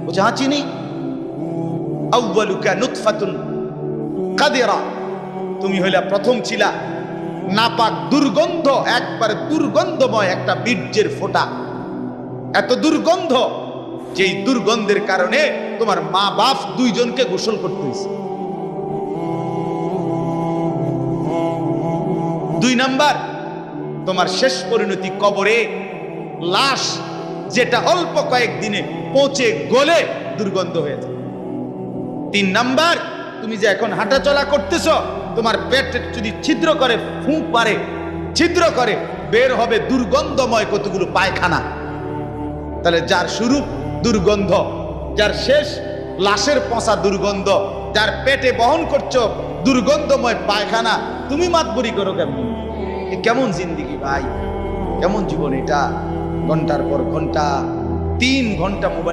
বলছে হ্যাঁ চিনি। আউয়ালুকা নুতফাতুন কাদিরা, তুমি হইলা প্রথম ছিলা নাপাক দুর্গন্ধ, একবারে দুর্গন্ধময় একটা বীর্যের ফোঁটা, এত দুর্গন্ধ যেই দুর্গন্ধের কারণে তোমার মা বাপ দুইজনকে গোসল করতে হয়েছে। 2 নাম্বার, তোমার শেষ পরিণতি কবরে, লাশ যেটা অল্প কয়েকদিনে পচে গলে দুর্গন্ধ হয়ে যায়। 3 নাম্বার, তুমি যে এখন হাঁটাচলা করতেছ, তোমার পেটে যদি ছিদ্র করে, ফুঁক পারে, ছিদ্র করে, বের হবে দুর্গন্ধময় কতগুলো পায়খানা। তাহলে যার শুরু দুর্গন্ধ, যার শেষ লাশের পচা দুর্গন্ধ, যার পেটে বহন করছো দুর্গন্ধময় পায়খানা, তুমি মাতবরি করো কেমন? কেমন জিন্দিগি ভাই, কেমন জীবন এটা? ঘন্টার পর ঘন্টা, 3 ঘন্টা মোবাইল